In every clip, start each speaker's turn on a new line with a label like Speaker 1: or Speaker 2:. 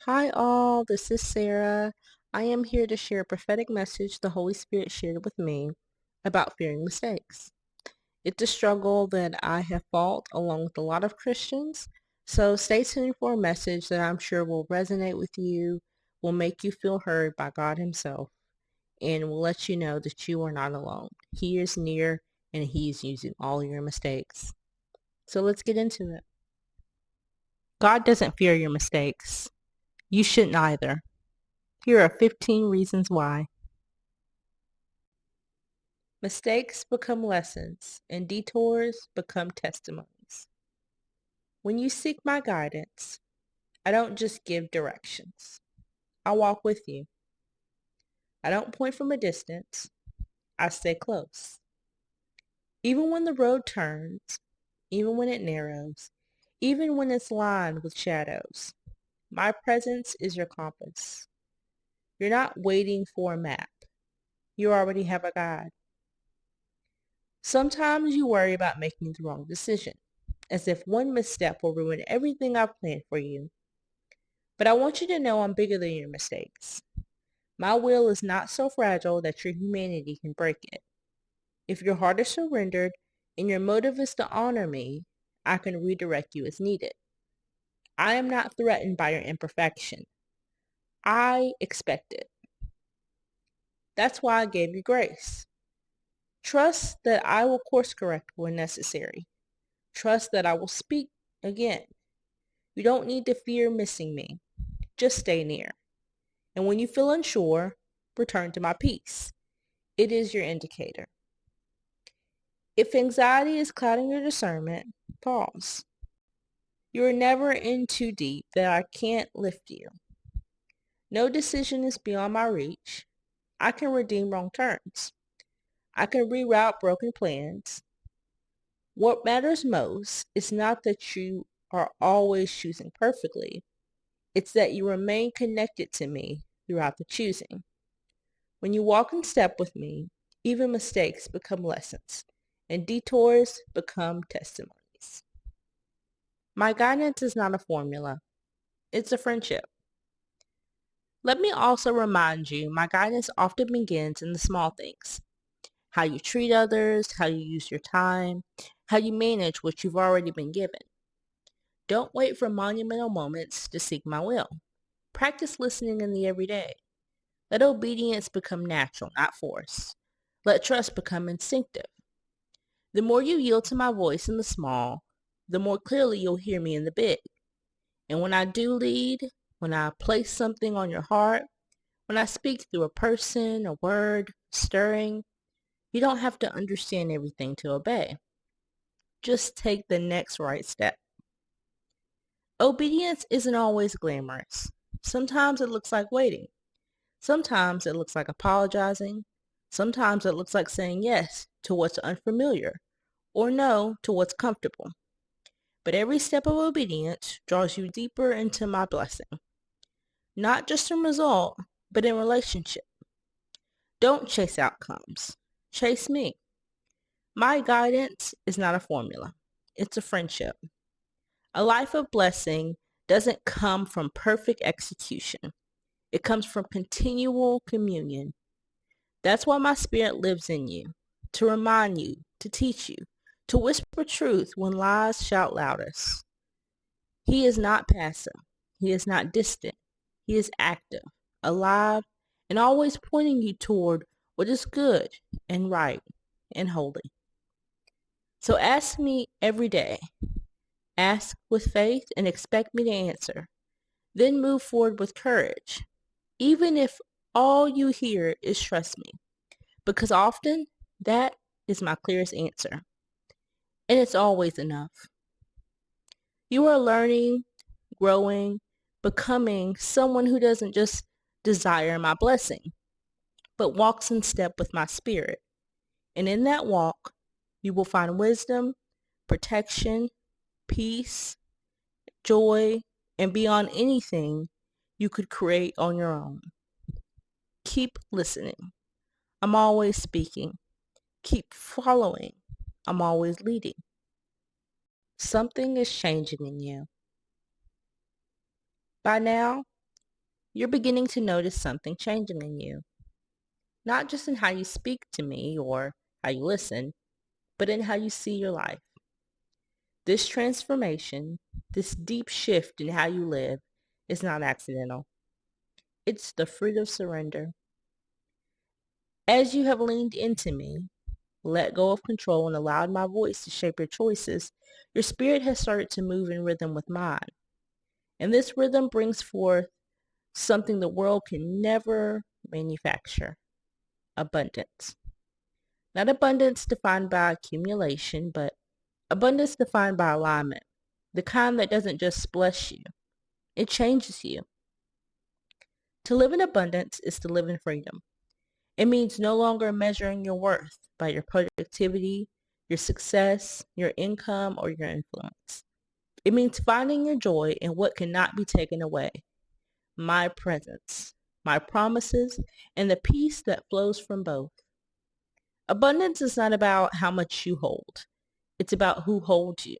Speaker 1: Hi all, this is Sarah. I am here to share a prophetic message the Holy Spirit shared with me about fearing mistakes. It's a struggle that I have fought along with a lot of Christians, so stay tuned for a message that I'm sure will resonate with you, will make you feel heard by God Himself, and will let you know that you are not alone. He is near and He is using all your mistakes. So let's get into it. God doesn't fear your mistakes. You shouldn't either. Here are 15 reasons why. Mistakes become lessons, and detours become testimonies. When you seek my guidance, I don't just give directions. I walk with you. I don't point from a distance. I stay close. Even when the road turns, even when it narrows, even when it's lined with shadows, my presence is your compass. You're not waiting for a map. You already have a guide. Sometimes you worry about making the wrong decision, as if one misstep will ruin everything I've planned for you. But I want you to know I'm bigger than your mistakes. My will is not so fragile that your humanity can break it. If your heart is surrendered and your motive is to honor me, I can redirect you as needed. I am not threatened by your imperfection. I expect it. That's why I gave you grace. Trust that I will course correct when necessary. Trust that I will speak again. You don't need to fear missing me. Just stay near. And when you feel unsure, return to my peace. It is your indicator. If anxiety is clouding your discernment, pause. You are never in too deep that I can't lift you. No decision is beyond my reach. I can redeem wrong turns. I can reroute broken plans. What matters most is not that you are always choosing perfectly. It's that you remain connected to me throughout the choosing. When you walk in step with me, even mistakes become lessons, and detours become testimonies. My guidance is not a formula. It's a friendship. Let me also remind you, my guidance often begins in the small things. How you treat others, how you use your time, how you manage what you've already been given. Don't wait for monumental moments to seek my will. Practice listening in the everyday. Let obedience become natural, not forced. Let trust become instinctive. The more you yield to my voice in the small, the more clearly you'll hear me in the big. And when I do lead, when I place something on your heart, when I speak through a person, a word, stirring, you don't have to understand everything to obey. Just take the next right step. Obedience isn't always glamorous. Sometimes it looks like waiting. Sometimes it looks like apologizing. Sometimes it looks like saying yes to what's unfamiliar or no to what's comfortable. But every step of obedience draws you deeper into my blessing. Not just in result, but in relationship. Don't chase outcomes. Chase me. My guidance is not a formula. It's a friendship. A life of blessing doesn't come from perfect execution. It comes from continual communion. That's why my spirit lives in you, to remind you, to teach you, to whisper truth when lies shout loudest. He is not passive. He is not distant. He is active, alive, and always pointing you toward what is good and right and holy. So ask me every day. Ask with faith and expect me to answer. Then move forward with courage, even if all you hear is trust me, because often that is my clearest answer, and it's always enough. You are learning, growing, becoming someone who doesn't just desire my blessing, but walks in step with my spirit. And in that walk, you will find wisdom, protection, peace, joy, and beyond anything you could create on your own. Keep listening. I'm always speaking. Keep following. I'm always leading. Something is changing in you. By now, you're beginning to notice something changing in you, not just in how you speak to me or how you listen, but in how you see your life. This transformation, this deep shift in how you live, is not accidental. It's the fruit of surrender. As you have leaned into me, let go of control, and allowed my voice to shape your choices, your spirit has started to move in rhythm with mine. And this rhythm brings forth something the world can never manufacture: abundance. Not abundance defined by accumulation, but abundance defined by alignment. The kind that doesn't just bless you, it changes you. To live in abundance is to live in freedom. It means no longer measuring your worth by your productivity, your success, your income, or your influence. It means finding your joy in what cannot be taken away: my presence, my promises, and the peace that flows from both. Abundance is not about how much you hold. It's about who holds you.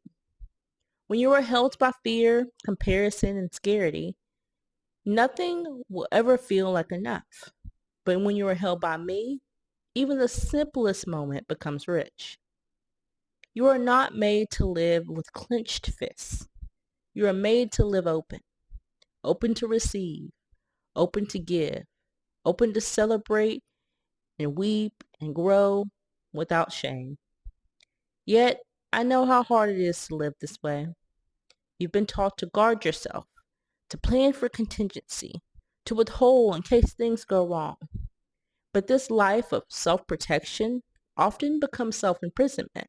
Speaker 1: When you are held by fear, comparison, and scarcity, nothing will ever feel like enough. But when you are held by me, even the simplest moment becomes rich. You are not made to live with clenched fists. You are made to live open, open to receive, open to give, open to celebrate and weep and grow without shame. Yet, I know how hard it is to live this way. You've been taught to guard yourself, to plan for contingency, to withhold in case things go wrong. But this life of self-protection often becomes self-imprisonment.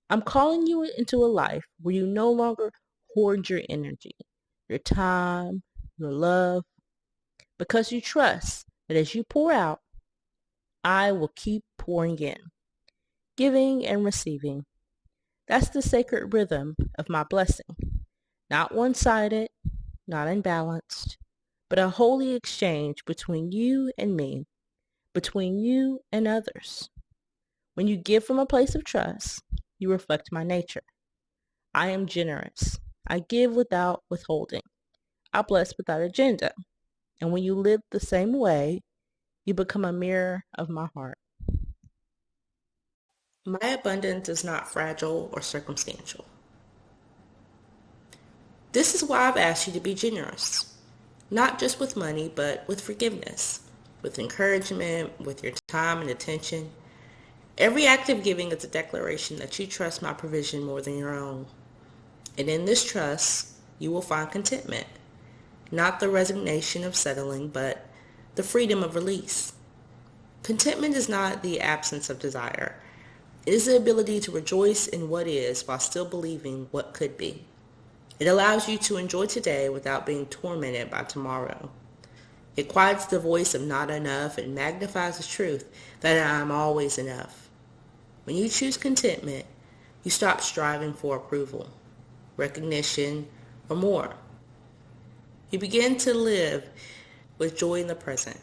Speaker 1: I'm calling you into a life where you no longer hoard your energy, your time, your love, because you trust that as you pour out, I will keep pouring in, giving and receiving. That's the sacred rhythm of my blessing. Not one-sided, not imbalanced, but a holy exchange between you and me, between you and others. When you give from a place of trust, you reflect my nature. I am generous. I give without withholding. I bless without agenda. And when you live the same way, you become a mirror of my heart. My abundance is not fragile or circumstantial. This is why I've asked you to be generous. Not just with money, but with forgiveness, with encouragement, with your time and attention. Every act of giving is a declaration that you trust my provision more than your own. And in this trust, you will find contentment. Not the resignation of settling, but the freedom of release. Contentment is not the absence of desire. It is the ability to rejoice in what is while still believing what could be. It allows you to enjoy today without being tormented by tomorrow. It quiets the voice of not enough and magnifies the truth that I am always enough. When you choose contentment, you stop striving for approval, recognition, or more. You begin to live with joy in the present.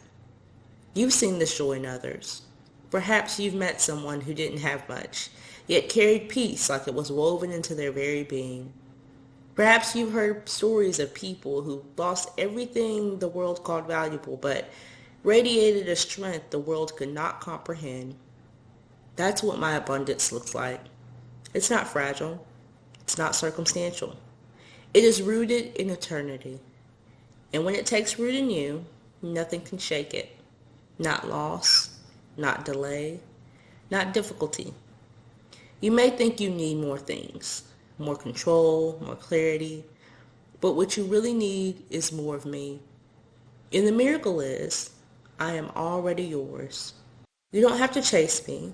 Speaker 1: You've seen this joy in others. Perhaps you've met someone who didn't have much, yet carried peace like it was woven into their very being. Perhaps you've heard stories of people who lost everything the world called valuable, but radiated a strength the world could not comprehend. That's what my abundance looks like. It's not fragile. It's not circumstantial. It is rooted in eternity. And when it takes root in you, nothing can shake it. Not loss, not delay, not difficulty. You may think you need more things, more control, more clarity, but what you really need is more of me. And the miracle is, I am already yours. You don't have to chase me.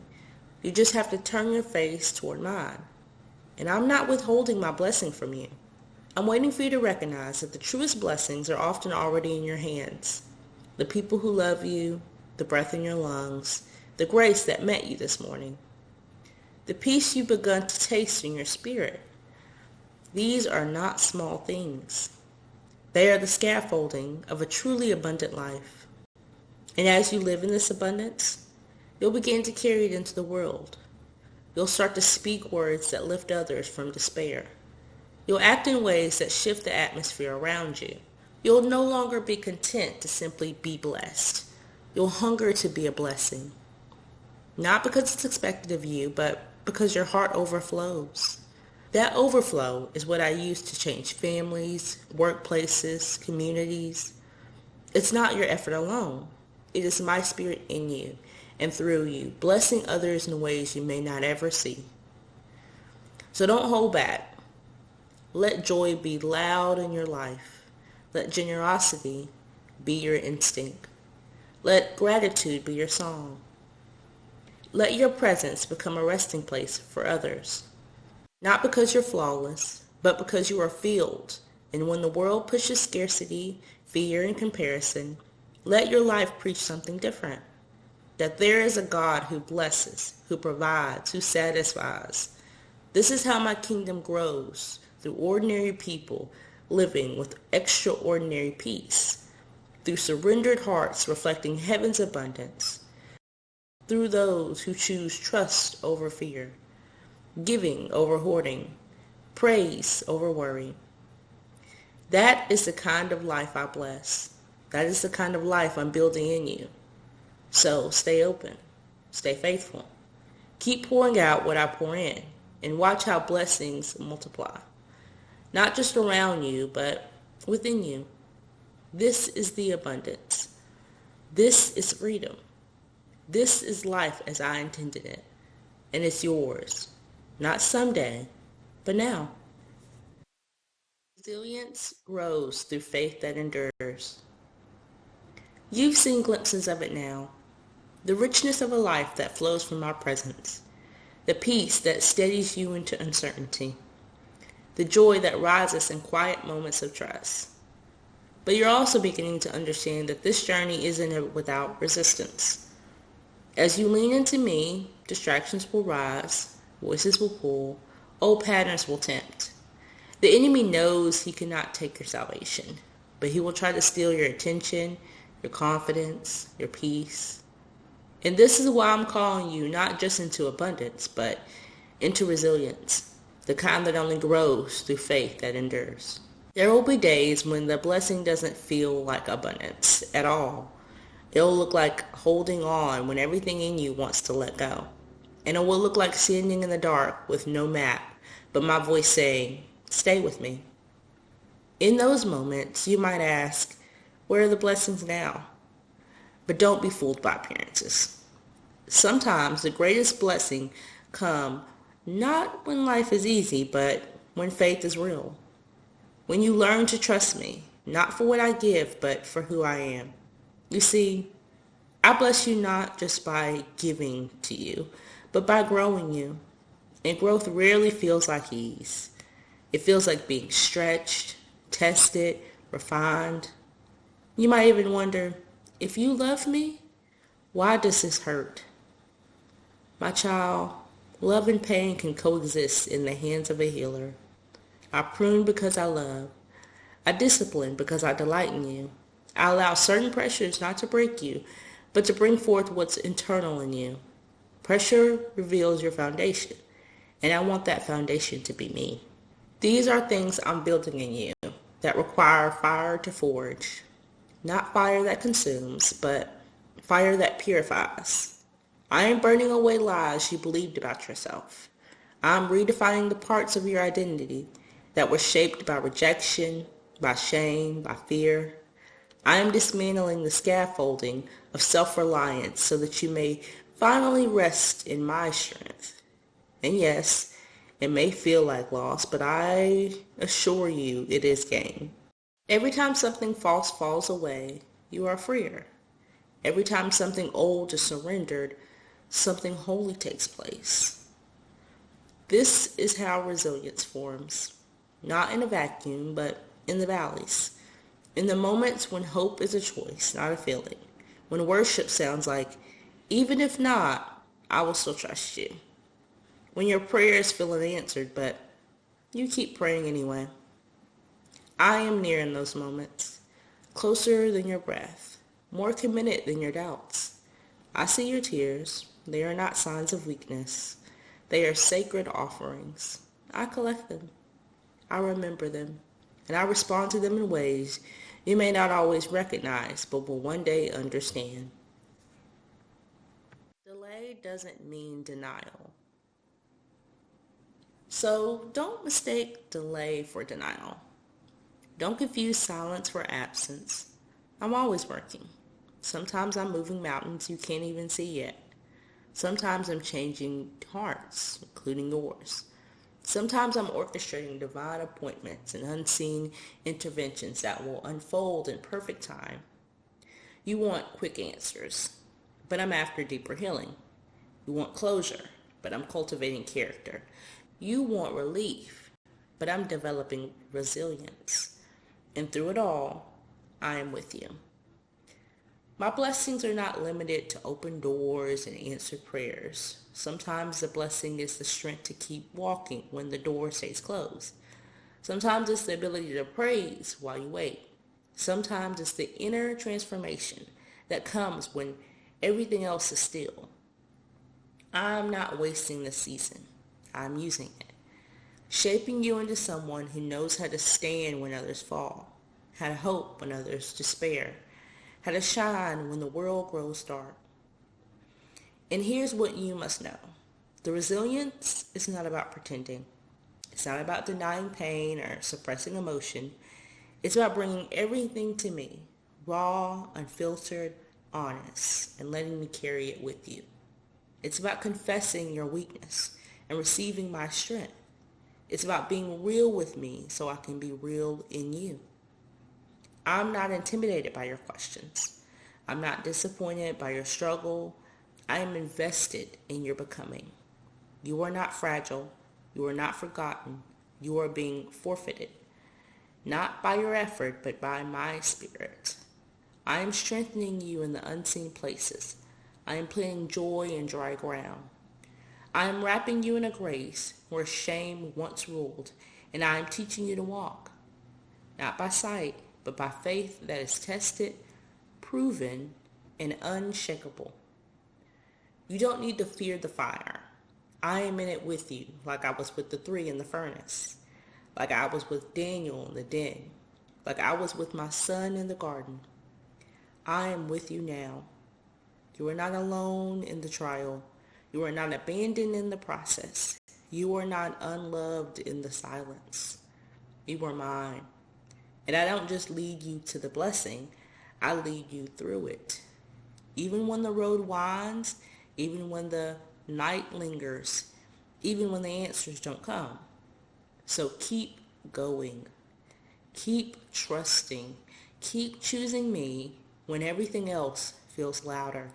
Speaker 1: You just have to turn your face toward mine. And I'm not withholding my blessing from you. I'm waiting for you to recognize that the truest blessings are often already in your hands. The people who love you, the breath in your lungs, the grace that met you this morning, the peace you've begun to taste in your spirit. These are not small things. They are the scaffolding of a truly abundant life. And as you live in this abundance, you'll begin to carry it into the world. You'll start to speak words that lift others from despair. You'll act in ways that shift the atmosphere around you. You'll no longer be content to simply be blessed. You'll hunger to be a blessing. Not because it's expected of you, but because your heart overflows. That overflow is what I use to change families, workplaces, communities. It's not your effort alone. It is my spirit in you and through you, blessing others in ways you may not ever see. So don't hold back. Let joy be loud in your life. Let generosity be your instinct. Let gratitude be your song. Let your presence become a resting place for others. Not because you're flawless, but because you are filled. And when the world pushes scarcity, fear, and comparison, let your life preach something different. That there is a God who blesses, who provides, who satisfies. This is how my kingdom grows, through ordinary people living with extraordinary peace, through surrendered hearts reflecting heaven's abundance, through those who choose trust over fear, giving over hoarding, praise over worry. That is the kind of life I bless. That is the kind of life I'm building in you. So stay open, stay faithful. Keep pouring out what I pour in, and watch how blessings multiply. Not just around you, but within you. This is the abundance. This is freedom. This is life as I intended it. And it's yours. Not someday, but now. Resilience grows through faith that endures. You've seen glimpses of it now. The richness of a life that flows from our presence. The peace that steadies you into uncertainty. The joy that rises in quiet moments of trust. But you're also beginning to understand that this journey isn't without resistance. As you lean into me, distractions will rise, voices will pull, old patterns will tempt. The enemy knows he cannot take your salvation, but he will try to steal your attention, your confidence, your peace. And this is why I'm calling you not just into abundance, but into resilience, the kind that only grows through faith that endures. There will be days when the blessing doesn't feel like abundance at all. It'll look like holding on when everything in you wants to let go. And it will look like standing in the dark with no map, but my voice saying, stay with me. In those moments, you might ask, where are the blessings now? But don't be fooled by appearances. Sometimes the greatest blessing come not when life is easy, but when faith is real. When you learn to trust me, not for what I give, but for who I am. You see, I bless you not just by giving to you, but by growing you. And growth rarely feels like ease. It feels like being stretched, tested, refined. You might even wonder, if you love me, why does this hurt? My child, love and pain can coexist in the hands of a healer. I prune because I love. I discipline because I delight in you. I allow certain pressures not to break you, but to bring forth what's internal in you. Pressure reveals your foundation, and I want that foundation to be me. These are things I'm building in you that require fire to forge. Not fire that consumes, but fire that purifies. I am burning away lies you believed about yourself. I'm redefining the parts of your identity that were shaped by rejection, by shame, by fear. I am dismantling the scaffolding of self-reliance so that you may finally rest in my strength. And yes, it may feel like loss, but I assure you it is gain. Every time something false falls away, you are freer. Every time something old is surrendered, something holy takes place. This is how resilience forms, not in a vacuum, but in the valleys. In the moments when hope is a choice, not a feeling. When worship sounds like, even if not, I will still trust you. When your prayers feel unanswered, but you keep praying anyway. I am near in those moments, closer than your breath, more committed than your doubts. I see your tears. They are not signs of weakness. They are sacred offerings. I collect them. I remember them. And I respond to them in ways You may not always recognize, but will one day understand. Delay doesn't mean denial. So don't mistake delay for denial. Don't confuse silence for absence. I'm always working. Sometimes I'm moving mountains you can't even see yet. Sometimes I'm changing hearts, including yours. Sometimes I'm orchestrating divine appointments and unseen interventions that will unfold in perfect time. You want quick answers, but I'm after deeper healing. You want closure, but I'm cultivating character. You want relief, but I'm developing resilience. And through it all, I am with you. My blessings are not limited to open doors and answered prayers. Sometimes the blessing is the strength to keep walking when the door stays closed. Sometimes it's the ability to praise while you wait. Sometimes it's the inner transformation that comes when everything else is still. I'm not wasting the season. I'm using it. Shaping you into someone who knows how to stand when others fall, how to hope when others despair, how to shine when the world grows dark. And here's what you must know. The resilience is not about pretending. It's not about denying pain or suppressing emotion. It's about bringing everything to me, raw, unfiltered, honest, and letting me carry it with you. It's about confessing your weakness and receiving my strength. It's about being real with me so I can be real in you. I'm not intimidated by your questions. I'm not disappointed by your struggle. I am invested in your becoming. You are not fragile. You are not forgotten. You are being forfeited. Not by your effort, but by my spirit. I am strengthening you in the unseen places. I am planting joy in dry ground. I am wrapping you in a grace where shame once ruled, and I am teaching you to walk. Not by sight, but by faith that is tested, proven, and unshakable. You don't need to fear the fire. I am in it with you, like I was with the three in the furnace, like I was with Daniel in the den, like I was with my son in the garden. I am with you now. You are not alone in the trial. You are not abandoned in the process. You are not unloved in the silence. You are mine. And I don't just lead you to the blessing, I lead you through it. Even when the road winds, even when the night lingers, even when the answers don't come. So keep going. Keep trusting. Keep choosing me when everything else feels louder.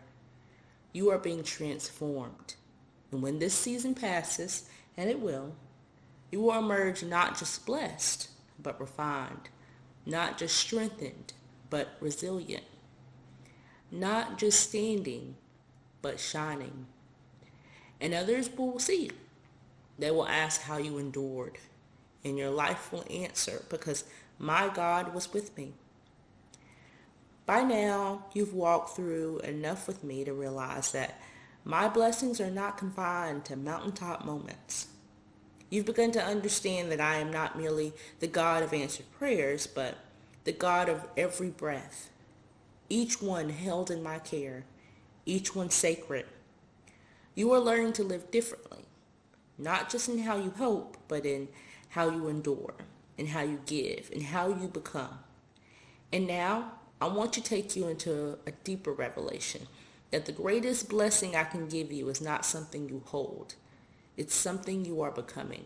Speaker 1: You are being transformed. And when this season passes, and it will, you will emerge not just blessed, but refined. Not just strengthened, but resilient. Not just standing, but shining. And others will see you. They will ask how you endured. And your life will answer, because my God was with me. By now, you've walked through enough with me to realize that my blessings are not confined to mountaintop moments. You've begun to understand that I am not merely the God of answered prayers, but the God of every breath. Each one held in my care, each one sacred. You are learning to live differently, not just in how you hope, but in how you endure, in how you give, and how you become. And now, I want to take you into a deeper revelation that the greatest blessing I can give you is not something you hold. It's something you are becoming.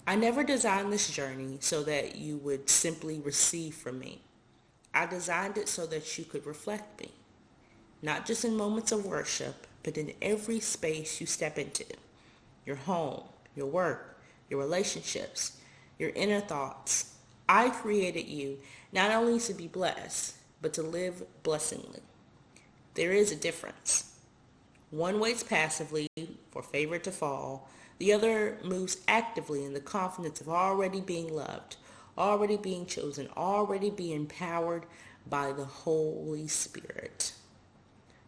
Speaker 1: I never designed this journey so that you would simply receive from me. I designed it so that you could reflect me, not just in moments of worship, but in every space you step into. Your home, your work, your relationships, your inner thoughts. I created you not only to be blessed, but to live blessingly. There is a difference. One waits passively for favor to fall. The other moves actively in the confidence of already being loved, already being chosen, already being empowered by the Holy Spirit.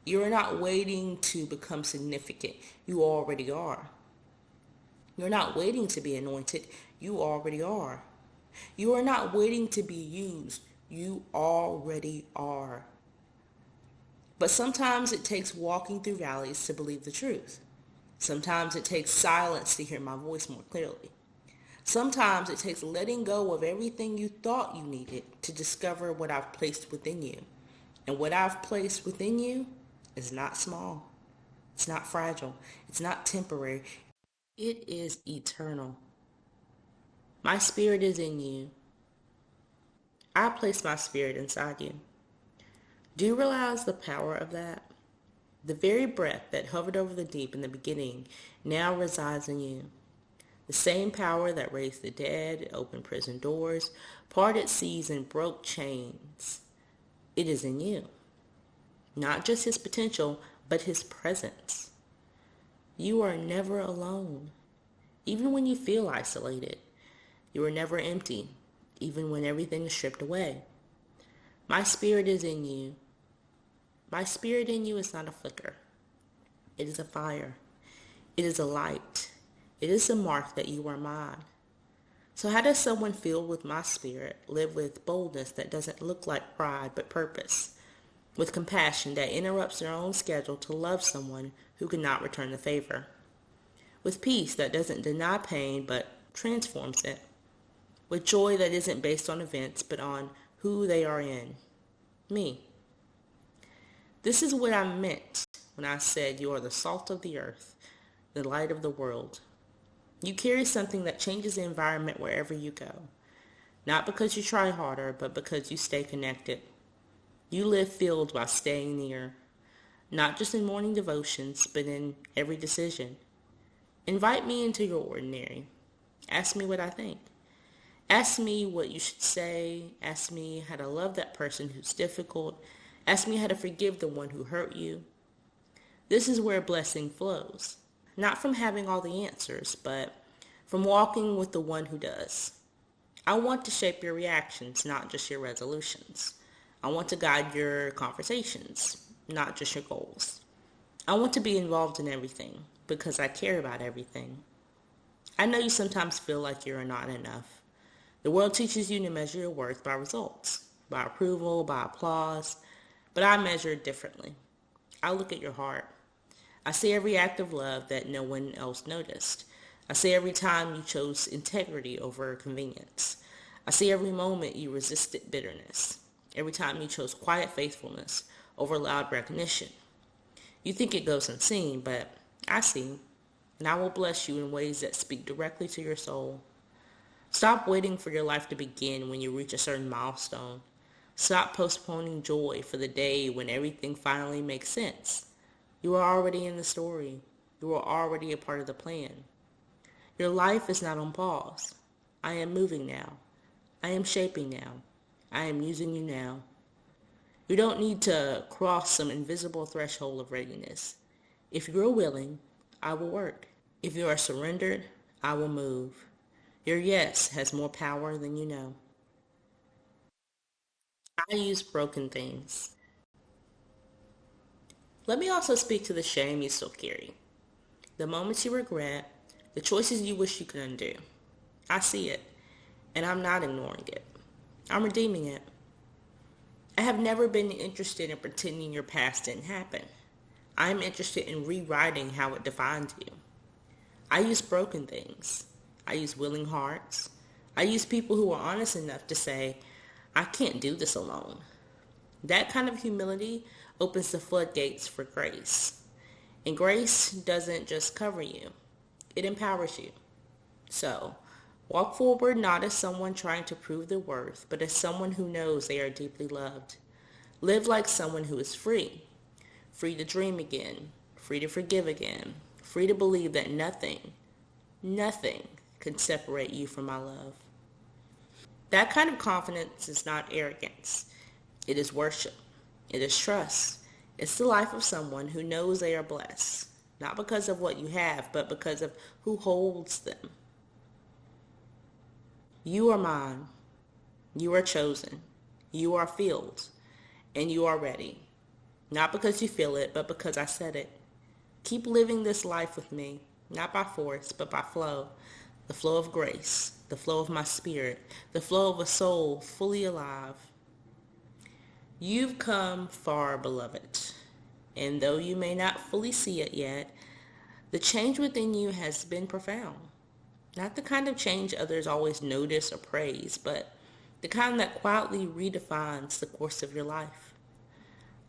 Speaker 1: You are not waiting to become significant. You already are. You're not waiting to be anointed. You already are. You are not waiting to be used. You already are. But sometimes it takes walking through valleys to believe the truth. Sometimes it takes silence to hear my voice more clearly. Sometimes it takes letting go of everything you thought you needed to discover what I've placed within you. And what I've placed within you is not small. It's not fragile. It's not temporary. It is eternal. My spirit is in you. I place my spirit inside you. Do you realize the power of that? The very breath that hovered over the deep in the beginning now resides in you. The same power that raised the dead, opened prison doors, parted seas, and broke chains. It is in you. Not just his potential, but his presence. You are never alone. Even when you feel isolated, you are never empty, even when everything is stripped away. My spirit is in you. My spirit in you is not a flicker. It is a fire. It is a light. It is a mark that you are mine. So how does someone filled with my spirit live with boldness that doesn't look like pride but purpose? With compassion that interrupts their own schedule to love someone who cannot return the favor? With peace that doesn't deny pain but transforms it? With joy that isn't based on events but on who they are in? Me. This is what I meant when I said you are the salt of the earth, the light of the world. You carry something that changes the environment wherever you go. Not because you try harder, but because you stay connected. You live filled by staying near. Not just in morning devotions, but in every decision. Invite me into your ordinary. Ask me what I think. Ask me what you should say. Ask me how to love that person who's difficult. Ask me how to forgive the one who hurt you. This is where blessing flows. Not from having all the answers, but from walking with the one who does. I want to shape your reactions, not just your resolutions. I want to guide your conversations, not just your goals. I want to be involved in everything because I care about everything. I know you sometimes feel like you're not enough. The world teaches you to measure your worth by results, by approval, by applause, but I measure it differently. I look at your heart. I see every act of love that no one else noticed. I see every time you chose integrity over convenience. I see every moment you resisted bitterness. Every time you chose quiet faithfulness over loud recognition. You think it goes unseen, but I see, and I will bless you in ways that speak directly to your soul. Stop waiting for your life to begin when you reach a certain milestone. Stop postponing joy for the day when everything finally makes sense. You are already in the story. You are already a part of the plan. Your life is not on pause. I am moving now. I am shaping now. I am using you now. You don't need to cross some invisible threshold of readiness. If you're willing, I will work. If you are surrendered, I will move. Your yes has more power than you know. I use broken things. Let me also speak to the shame you still carry. The moments you regret, the choices you wish you could undo. I see it, and I'm not ignoring it. I'm redeeming it. I have never been interested in pretending your past didn't happen. I am interested in rewriting how it defines you. I use broken things. I use willing hearts. I use people who are honest enough to say, I can't do this alone. That kind of humility opens the floodgates for grace. And grace doesn't just cover you. It empowers you. So, walk forward not as someone trying to prove their worth, but as someone who knows they are deeply loved. Live like someone who is free. Free to dream again. Free to forgive again. Free to believe that nothing can separate you from my love. That kind of confidence is not arrogance. It is worship. It is trust. It's the life of someone who knows they are blessed, not because of what you have, but because of who holds them. You are mine. You are chosen. You are filled. And you are ready. Not because you feel it, but because I said it. Keep living this life with me, not by force, but by flow. The flow of grace, the flow of my spirit, the flow of a soul fully alive. You've come far, beloved, and though you may not fully see it yet, the change within you has been profound. Not the kind of change others always notice or praise, but the kind that quietly redefines the course of your life.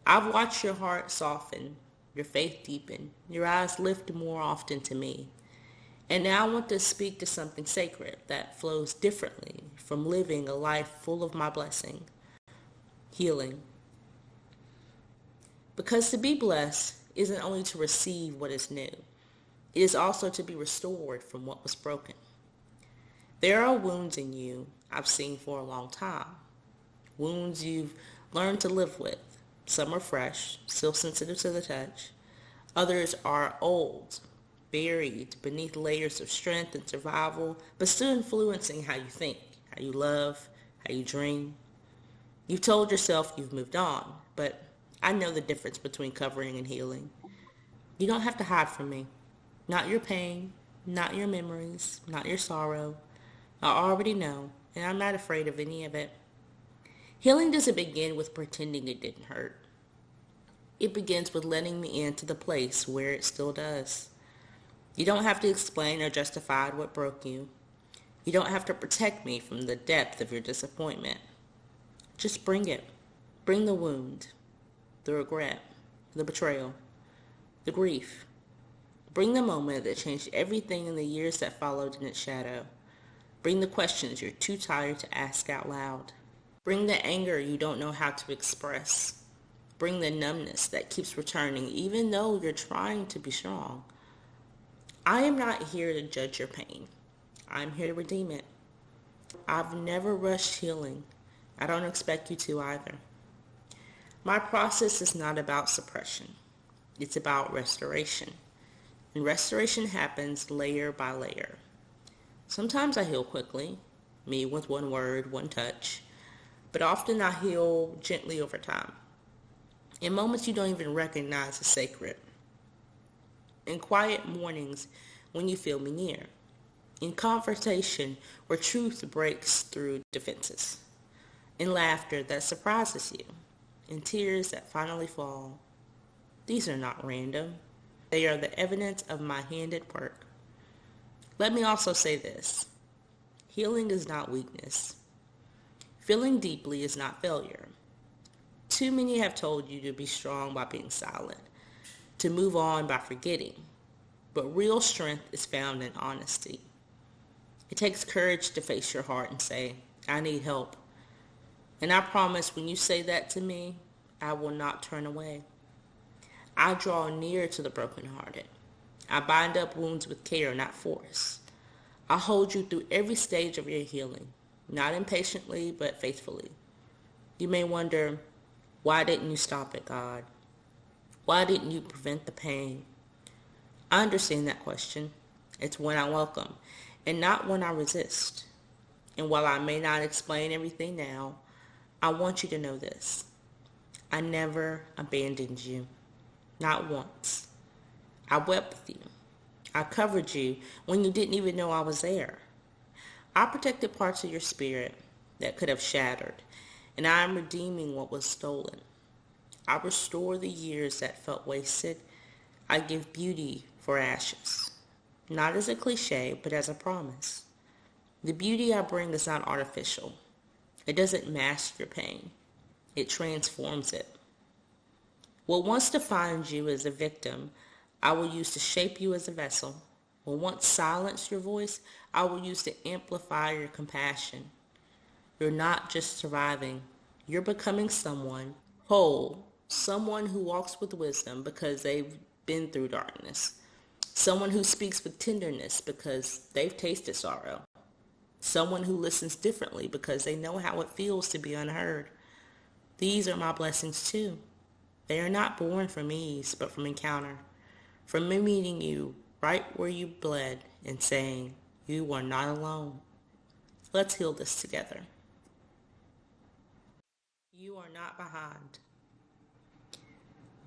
Speaker 1: I've watched your heart soften, your faith deepen, your eyes lift more often to me. And now I want to speak to something sacred that flows differently from living a life full of my blessing, healing. Because to be blessed isn't only to receive what is new, it is also to be restored from what was broken. There are wounds in you I've seen for a long time. Wounds you've learned to live with. Some are fresh, still sensitive to the touch. Others are old, buried beneath layers of strength and survival, but still influencing how you think, how you love, how you dream. You've told yourself you've moved on, but I know the difference between covering and healing. You don't have to hide from me. Not your pain, not your memories, not your sorrow. I already know, and I'm not afraid of any of it. Healing doesn't begin with pretending it didn't hurt. It begins with letting me into the place where it still does. You don't have to explain or justify what broke you. You don't have to protect me from the depth of your disappointment. Just bring it. Bring the wound, the regret, the betrayal, the grief. Bring the moment that changed everything in the years that followed in its shadow. Bring the questions you're too tired to ask out loud. Bring the anger you don't know how to express. Bring the numbness that keeps returning even though you're trying to be strong. I am not here to judge your pain. I'm here to redeem it. I've never rushed healing. I don't expect you to either. My process is not about suppression. It's about restoration. And restoration happens layer by layer. Sometimes I heal quickly, me with one word, one touch, but often I heal gently over time. In moments you don't even recognize as sacred. In quiet mornings when you feel me near. In confrontation where truth breaks through defenses. In laughter that surprises you. In tears that finally fall. These are not random. They are the evidence of my hand at work. Let me also say this. Healing is not weakness. Feeling deeply is not failure. Too many have told you to be strong by being silent, to move on by forgetting. But real strength is found in honesty. It takes courage to face your heart and say, I need help. And I promise when you say that to me, I will not turn away. I draw near to the brokenhearted. I bind up wounds with care, not force. I hold you through every stage of your healing, not impatiently, but faithfully. You may wonder, why didn't you stop it, God? Why didn't you prevent the pain? I understand that question. It's one I welcome, and not one I resist. And while I may not explain everything now, I want you to know this. I never abandoned you. Not once. I wept with you. I covered you when you didn't even know I was there. I protected parts of your spirit that could have shattered, and I am redeeming what was stolen. I restore the years that felt wasted. I give beauty for ashes, not as a cliche, but as a promise. The beauty I bring is not artificial. It doesn't mask your pain. It transforms it. What once defined you as a victim, I will use to shape you as a vessel. What once silenced your voice, I will use to amplify your compassion. You're not just surviving. You're becoming someone whole, someone who walks with wisdom because they've been through darkness, someone who speaks with tenderness because they've tasted sorrow, someone who listens differently because they know how it feels to be unheard. These are my blessings too. They are not born from ease, but from encounter. From me meeting you right where you bled and saying, you are not alone. Let's heal this together. You are not behind.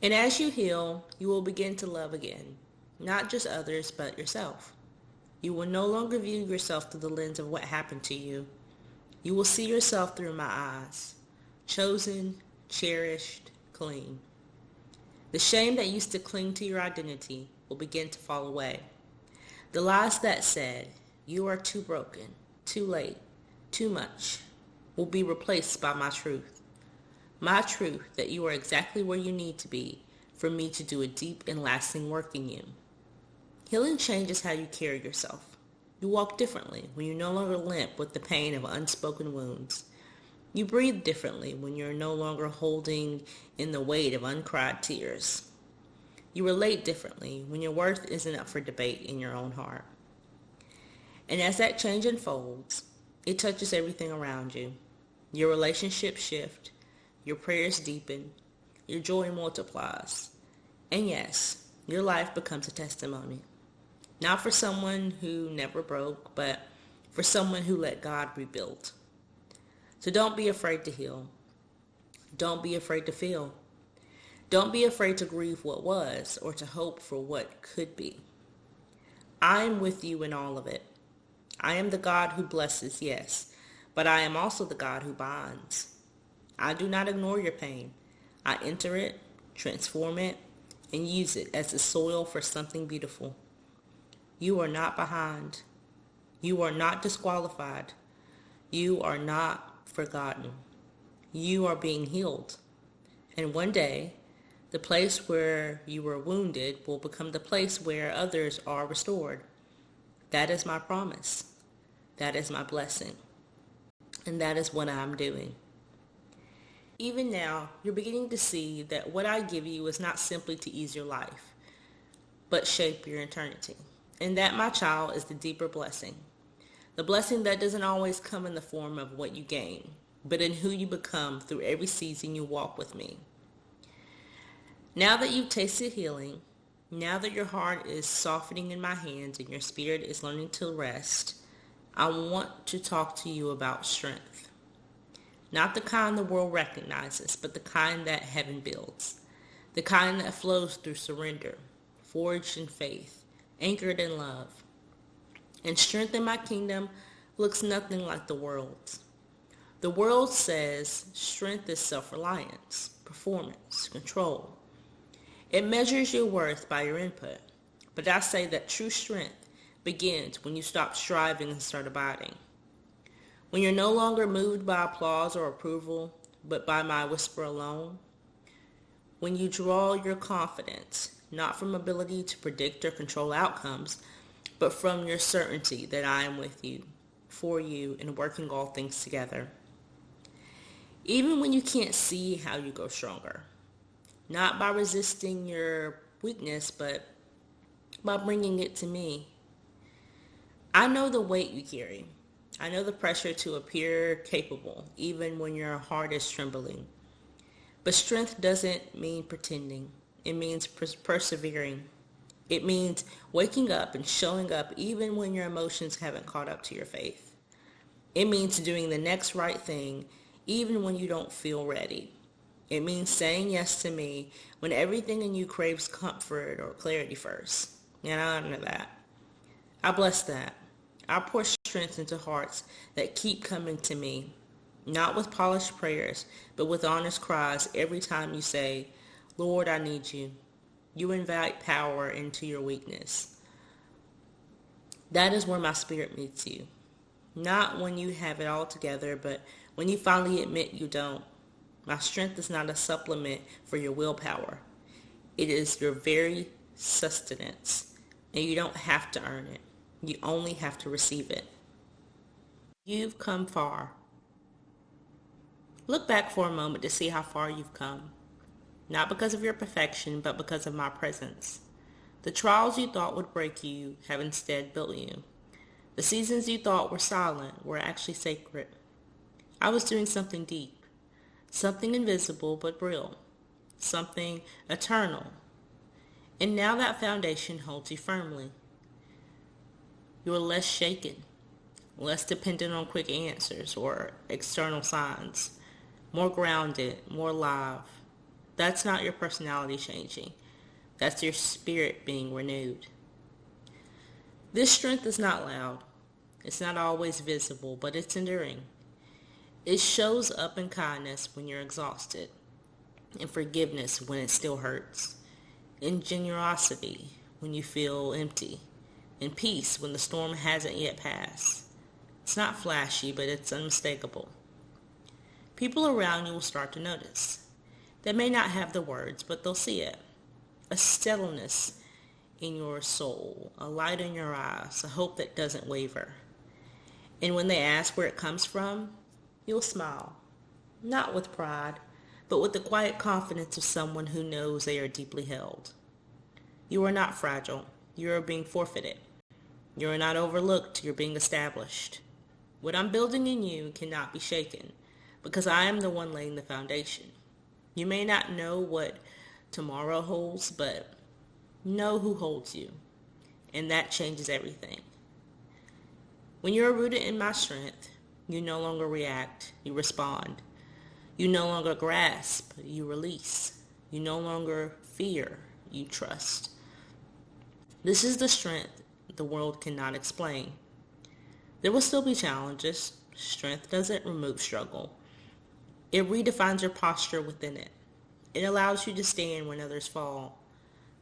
Speaker 1: And as you heal, you will begin to love again. Not just others, but yourself. You will no longer view yourself through the lens of what happened to you. You will see yourself through my eyes. Chosen, cherished, clean. The shame that used to cling to your identity will begin to fall away. The lies that said, you are too broken, too late, too much, will be replaced by my truth. My truth that you are exactly where you need to be for me to do a deep and lasting work in you. Healing changes how you carry yourself. You walk differently when you no longer limp with the pain of unspoken wounds. You breathe differently when you're no longer holding in the weight of uncried tears. You relate differently when your worth isn't up for debate in your own heart. And as that change unfolds, it touches everything around you. Your relationships shift, your prayers deepen, your joy multiplies. And yes, your life becomes a testimony. Not for someone who never broke, but for someone who let God rebuild. So don't be afraid to heal. Don't be afraid to feel. Don't be afraid to grieve what was or to hope for what could be. I am with you in all of it. I am the God who blesses, yes, but I am also the God who binds. I do not ignore your pain. I enter it, transform it, and use it as the soil for something beautiful. You are not behind. You are not disqualified. You are not forgotten. You are being healed. And one day, the place where you were wounded will become the place where others are restored. That is my promise. That is my blessing. And that is what I'm doing. Even now, you're beginning to see that what I give you is not simply to ease your life, but shape your eternity. And that, my child, is the deeper blessing. The blessing that doesn't always come in the form of what you gain, but in who you become through every season you walk with me. Now that you've tasted healing, now that your heart is softening in my hands and your spirit is learning to rest, I want to talk to you about strength. Not the kind the world recognizes, but the kind that heaven builds. The kind that flows through surrender, forged in faith, anchored in love. And strength in my kingdom looks nothing like the world's. The world says strength is self-reliance, performance, control. It measures your worth by your input. But I say that true strength begins when you stop striving and start abiding. When you're no longer moved by applause or approval, but by my whisper alone. When you draw your confidence, not from ability to predict or control outcomes, but from your certainty that I am with you, for you, and working all things together. Even when you can't see how you go stronger. Not by resisting your weakness, but by bringing it to me. I know the weight you carry. I know the pressure to appear capable, even when your heart is trembling. But strength doesn't mean pretending. It means persevering. It means waking up and showing up even when your emotions haven't caught up to your faith. It means doing the next right thing even when you don't feel ready. It means saying yes to me when everything in you craves comfort or clarity first. And I honor that. I bless that. I pour strength into hearts that keep coming to me, not with polished prayers, but with honest cries every time you say, Lord, I need you. You invite power into your weakness. That is where my spirit meets you. Not when you have it all together, but when you finally admit you don't. My strength is not a supplement for your willpower. It is your very sustenance, and you don't have to earn it. You only have to receive it. You've come far. Look back for a moment to see how far you've come. Not because of your perfection, but because of my presence. The trials you thought would break you have instead built you. The seasons you thought were silent were actually sacred. I was doing something deep, something invisible but real, something eternal. And now that foundation holds you firmly. You are less shaken, less dependent on quick answers or external signs, more grounded, more alive. That's not your personality changing. That's your spirit being renewed. This strength is not loud. It's not always visible, but it's enduring. It shows up in kindness when you're exhausted, in forgiveness when it still hurts, in generosity when you feel empty, in peace when the storm hasn't yet passed. It's not flashy, but it's unmistakable. People around you will start to notice. They may not have the words, but they'll see it. A stillness in your soul, a light in your eyes, a hope that doesn't waver. And when they ask where it comes from, you'll smile. Not with pride, but with the quiet confidence of someone who knows they are deeply held. You are not fragile. You are being forfeited. You are not overlooked. You're being established. What I'm building in you cannot be shaken, because I am the one laying the foundation. You may not know what tomorrow holds, but know who holds you, and that changes everything. When you are rooted in my strength, you no longer react, you respond. You no longer grasp, you release. You no longer fear, you trust. This is the strength the world cannot explain. There will still be challenges. Strength doesn't remove struggle. It redefines your posture within it. It allows you to stand when others fall,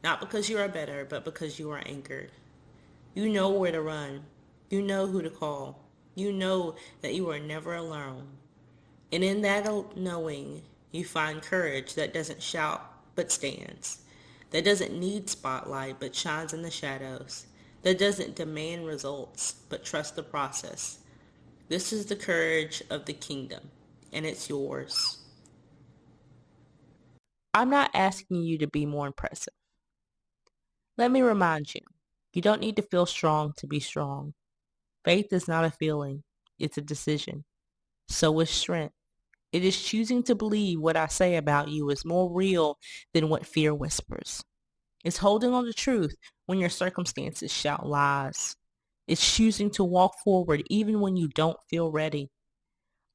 Speaker 1: not because you are better, but because you are anchored. You know where to run. You know who to call. You know that you are never alone. And in that knowing, you find courage that doesn't shout but stands, that doesn't need spotlight but shines in the shadows, that doesn't demand results but trusts the process. This is the courage of the kingdom, and it's yours. I'm not asking you to be more impressive. Let me remind you, you don't need to feel strong to be strong. Faith is not a feeling, it's a decision. So is strength. It is choosing to believe what I say about you is more real than what fear whispers. It's holding on to truth when your circumstances shout lies. It's choosing to walk forward even when you don't feel ready.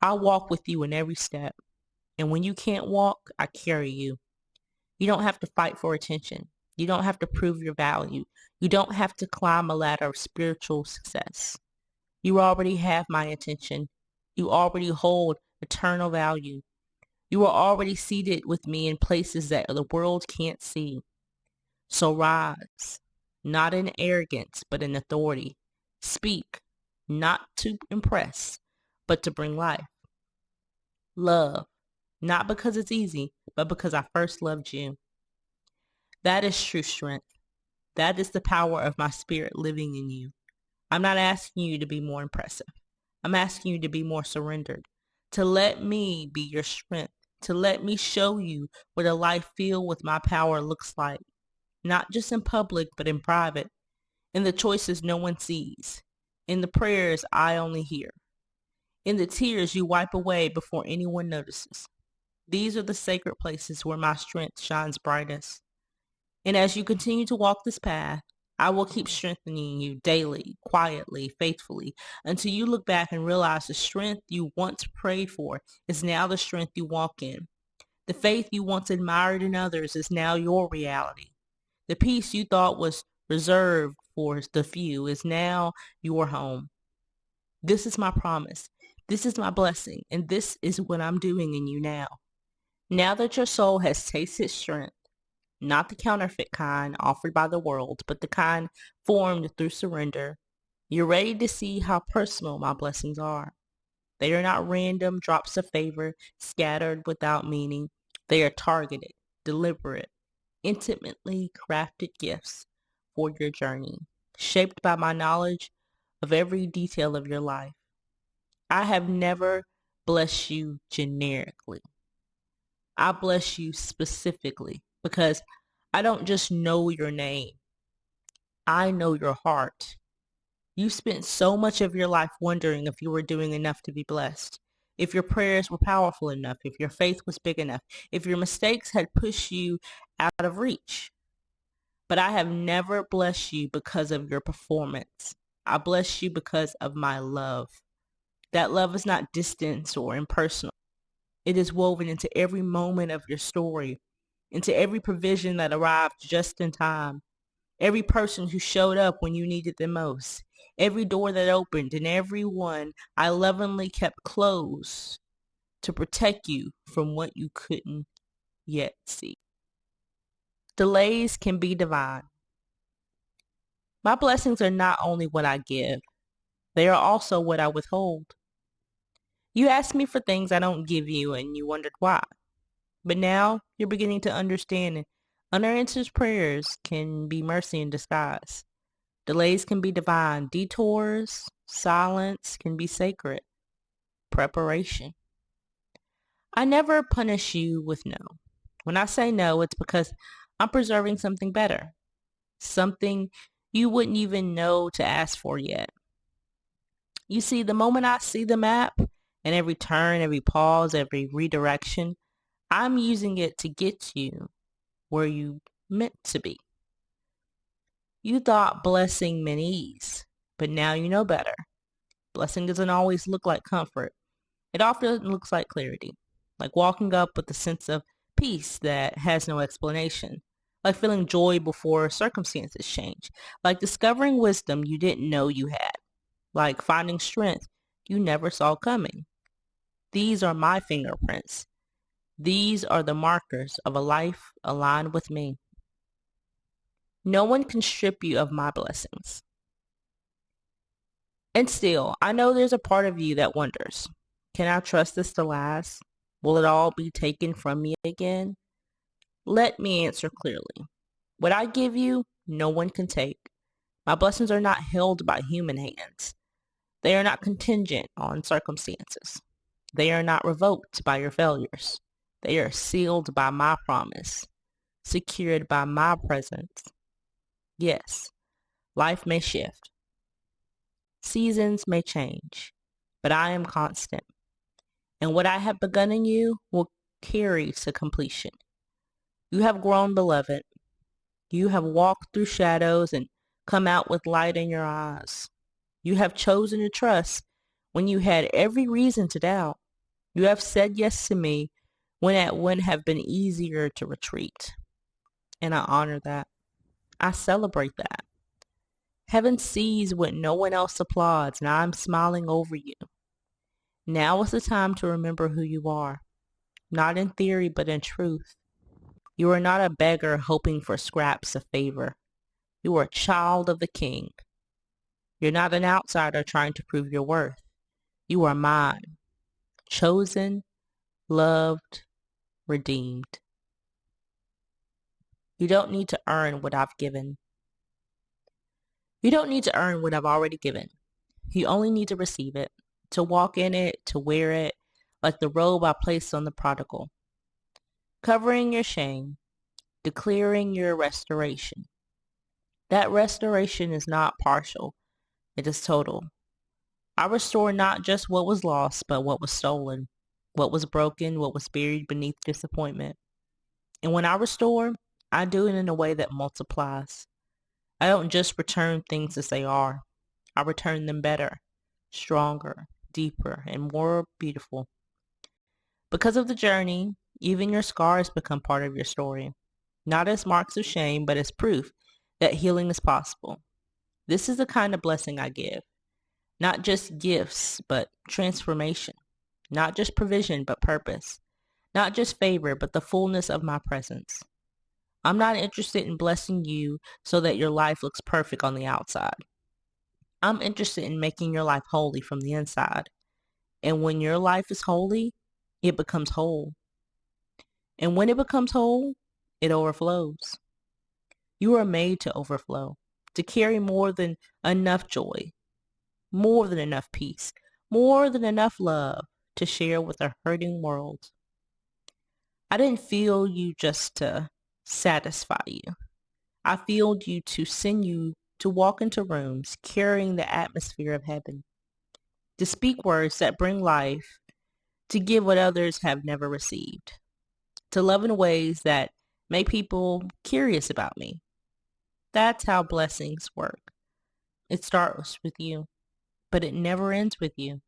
Speaker 1: I walk with you in every step. And when you can't walk, I carry you. You don't have to fight for attention. You don't have to prove your value. You don't have to climb a ladder of spiritual success. You already have my attention. You already hold eternal value. You are already seated with me in places that the world can't see. So rise, not in arrogance, but in authority. Speak, not to impress, but to bring life. Love, not because it's easy, but because I first loved you. That is true strength. That is the power of my spirit living in you. I'm not asking you to be more impressive. I'm asking you to be more surrendered, to let me be your strength, to let me show you what a life filled with my power looks like, not just in public, but in private, in the choices no one sees, in the prayers I only hear, in the tears you wipe away before anyone notices. These are the sacred places where my strength shines brightest. And as you continue to walk this path, I will keep strengthening you daily, quietly, faithfully, until you look back and realize the strength you once prayed for is now the strength you walk in. The faith you once admired in others is now your reality. The peace you thought was reserved for the few is now your home. This is my promise. This is my blessing. And this is what I'm doing in you now. Now that your soul has tasted strength, not the counterfeit kind offered by the world, but the kind formed through surrender, you're ready to see how personal my blessings are. They are not random drops of favor scattered without meaning. They are targeted, deliberate, intimately crafted gifts for your journey, shaped by my knowledge of every detail of your life. I have never blessed you generically. I bless you specifically because I don't just know your name. I know your heart. You spent so much of your life wondering if you were doing enough to be blessed, if your prayers were powerful enough, if your faith was big enough, if your mistakes had pushed you out of reach. But I have never blessed you because of your performance. I bless you because of my love. That love is not distant or impersonal. It is woven into every moment of your story, into every provision that arrived just in time, every person who showed up when you needed them most, every door that opened, and every one I lovingly kept closed to protect you from what you couldn't yet see. Delays can be divine. My blessings are not only what I give, they are also what I withhold. You ask me for things I don't give you and you wondered why. But now you're beginning to understand and unanswered prayers can be mercy in disguise. Delays can be divine. Detours, silence can be sacred. Preparation. I never punish you with no. When I say no, it's because I'm preserving something better. Something you wouldn't even know to ask for yet. You see, the moment I see the map and every turn, every pause, every redirection, I'm using it to get you where you meant to be. You thought blessing meant ease, but now you know better. Blessing doesn't always look like comfort. It often looks like clarity, like walking up with a sense of peace that has no explanation, like feeling joy before circumstances change, like discovering wisdom you didn't know you had, like finding strength you never saw coming. These are my fingerprints. These are the markers of a life aligned with me. No one can strip you of my blessings. And still, I know there's a part of you that wonders, can I trust this to last? Will it all be taken from me again? Let me answer clearly. What I give you, no one can take. My blessings are not held by human hands. They are not contingent on circumstances. They are not revoked by your failures. They are sealed by my promise, secured by my presence. Yes, life may shift. Seasons may change, but I am constant. And what I have begun in you will carry to completion. You have grown, beloved. You have walked through shadows and come out with light in your eyes. You have chosen to trust when you had every reason to doubt. You have said yes to me when it would have been easier to retreat. And I honor that. I celebrate that. Heaven sees what no one else applauds, and I'm smiling over you. Now is the time to remember who you are, not in theory, but in truth. You are not a beggar hoping for scraps of favor. You are a child of the King. You're not an outsider trying to prove your worth. You are mine, chosen, loved, redeemed. You don't need to earn what I've given. You don't need to earn what I've already given. You only need to receive it, to walk in it, to wear it, like the robe I placed on the prodigal, covering your shame, declaring your restoration. That restoration is not partial, it is total. I restore not just what was lost, but what was stolen, what was broken, what was buried beneath disappointment. And when I restore, I do it in a way that multiplies. I don't just return things as they are. I return them better, stronger, deeper, and more beautiful. Because of the journey, even your scars become part of your story. Not as marks of shame, but as proof that healing is possible. This is the kind of blessing I give. Not just gifts, but transformation. Not just provision, but purpose. Not just favor, but the fullness of my presence. I'm not interested in blessing you so that your life looks perfect on the outside. I'm interested in making your life holy from the inside. And when your life is holy, it becomes whole. And when it becomes whole, it overflows. You are made to overflow, to carry more than enough joy, more than enough peace, more than enough love to share with a hurting world. I didn't feel you just to satisfy you. I filled you to send you to walk into rooms carrying the atmosphere of heaven, to speak words that bring life, to give what others have never received, to love in ways that make people curious about me. That's how blessings work. It starts with you, but it never ends with you.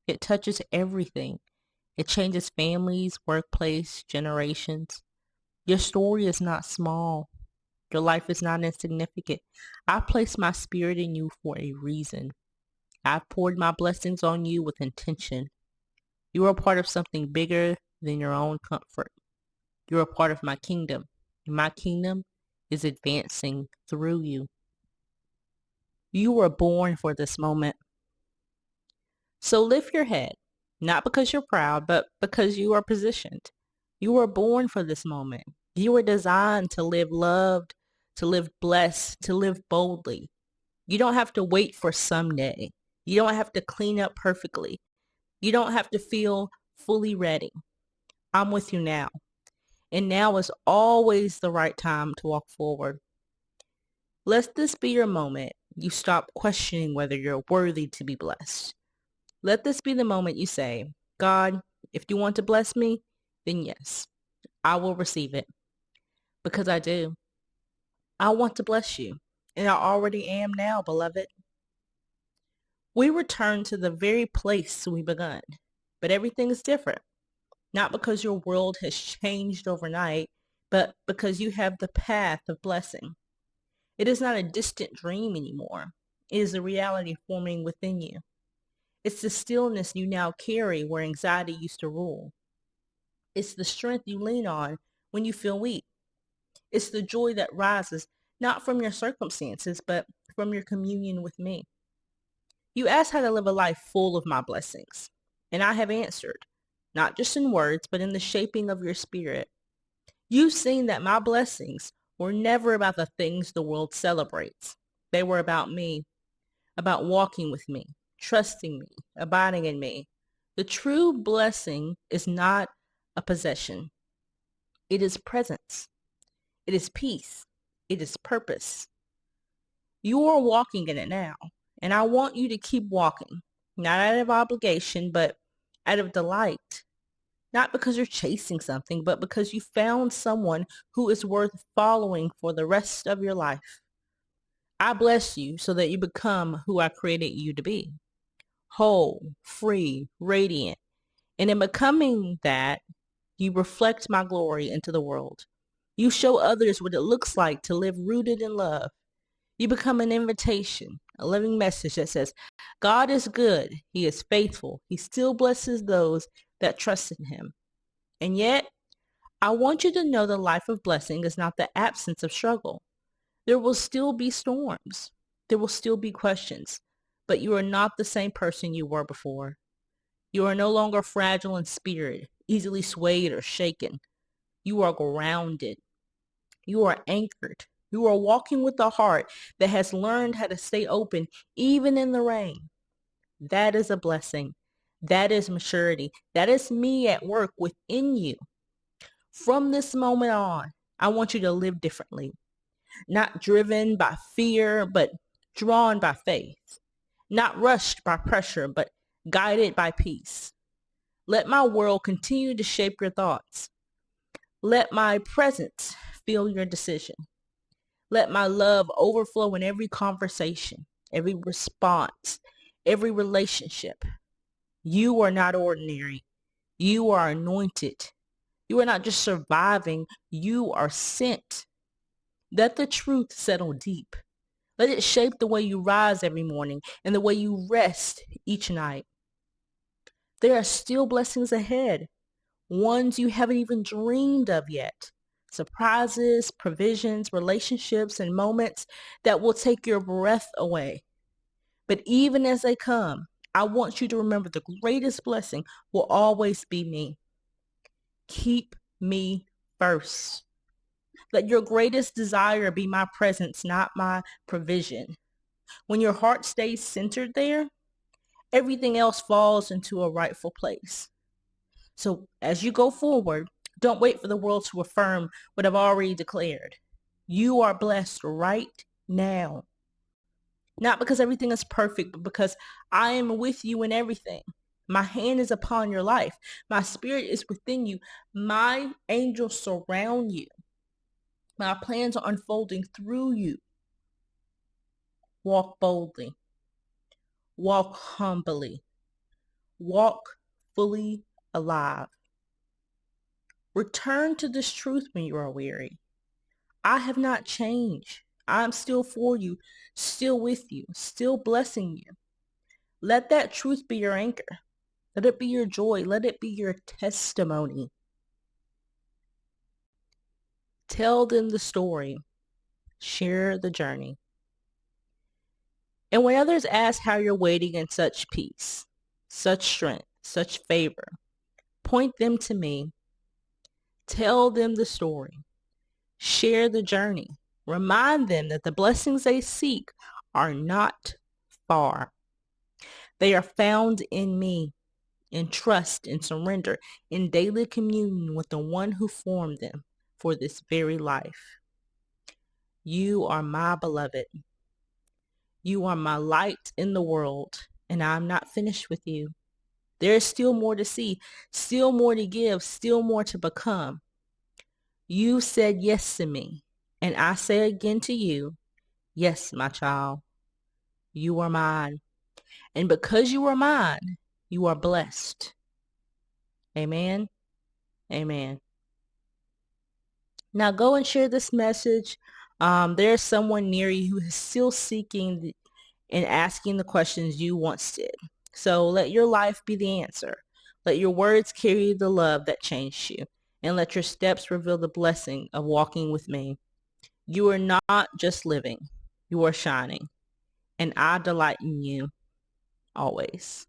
Speaker 1: It touches everything. It changes families, workplace, generations. Your story is not small. Your life is not insignificant. I placed my spirit in you for a reason. I've poured my blessings on you with intention. You are part of something bigger than your own comfort. You're a part of my kingdom. My kingdom is advancing through you. You were born for this moment. So lift your head, not because you're proud, but because you are positioned. You were born for this moment. You were designed to live loved, to live blessed, to live boldly. You don't have to wait for someday. You don't have to clean up perfectly. You don't have to feel fully ready. I'm with you now. And now is always the right time to walk forward. Let this be your moment. You stop questioning whether you're worthy to be blessed. Let this be the moment you say, God, if you want to bless me, then yes, I will receive it. Because I do. I want to bless you. And I already am now, beloved. We return to the very place we begun. But everything is different. Not because your world has changed overnight, but because you have the path of blessing. It is not a distant dream anymore. It is a reality forming within you. It's the stillness you now carry where anxiety used to rule. It's the strength you lean on when you feel weak. It's the joy that rises not from your circumstances, but from your communion with me. You ask how to live a life full of my blessings, and I have answered, not just in words, but in the shaping of your spirit. You've seen that my blessings were never about the things the world celebrates. They were about me, about walking with me, trusting me, abiding in me. The true blessing is not a possession. It is presence. It is peace. It is purpose. You are walking in it now, and I want you to keep walking, not out of obligation, but out of delight. Not because you're chasing something, but because you found someone who is worth following for the rest of your life. I bless you so that you become who I created you to be. Whole, free, radiant. And in becoming that, you reflect my glory into the world. You show others what it looks like to live rooted in love. You become an invitation, a living message that says, God is good. He is faithful. He still blesses those that trust in him. And yet, I want you to know the life of blessing is not the absence of struggle. There will still be storms. There will still be questions. But you are not the same person you were before. You are no longer fragile in spirit, easily swayed or shaken. You are grounded. You are anchored. You are walking with a heart that has learned how to stay open even in the rain. That is a blessing. That is maturity. That is me at work within you. From this moment on, I want you to live differently. Not driven by fear, but drawn by faith. Not rushed by pressure, but guided by peace. Let my world continue to shape your thoughts. Let my presence fill your decision. Let my love overflow in every conversation, every response, every relationship. You are not ordinary. You are anointed. You are not just surviving. You are sent. Let the truth settle deep. Let it shape the way you rise every morning and the way you rest each night. There are still blessings ahead, ones you haven't even dreamed of yet. Surprises, provisions, relationships, and moments that will take your breath away. But even as they come, I want you to remember the greatest blessing will always be me. Keep me first. Let your greatest desire be my presence, not my provision. When your heart stays centered there, everything else falls into a rightful place. So as you go forward, don't wait for the world to affirm what I've already declared. You are blessed right now. Not because everything is perfect, but because I am with you in everything. My hand is upon your life. My spirit is within you. My angels surround you. My plans are unfolding through you. Walk boldly. Walk humbly. Walk fully alive. Return to this truth when you are weary. I have not changed. I'm still for you, still with you, still blessing you. Let that truth be your anchor. Let it be your joy. Let it be your testimony. Tell them the story. Share the journey. And when others ask how you're waiting in such peace, such strength, such favor, point them to me. Tell them the story. Share the journey. Remind them that the blessings they seek are not far. They are found in me, in trust, in surrender, in daily communion with the one who formed them for this very life. You are my beloved. You are my light in the world, and I'm not finished with you. There is still more to see, still more to give, still more to become. You said yes to me, and I say again to you, yes, my child, you are mine. And because you are mine, you are blessed. Amen. Amen. Now go and share this message. There's someone near you who is still seeking and asking the questions you once did. So let your life be the answer. Let your words carry the love that changed you. And let your steps reveal the blessing of walking with me. You are not just living. You are shining. And I delight in you always.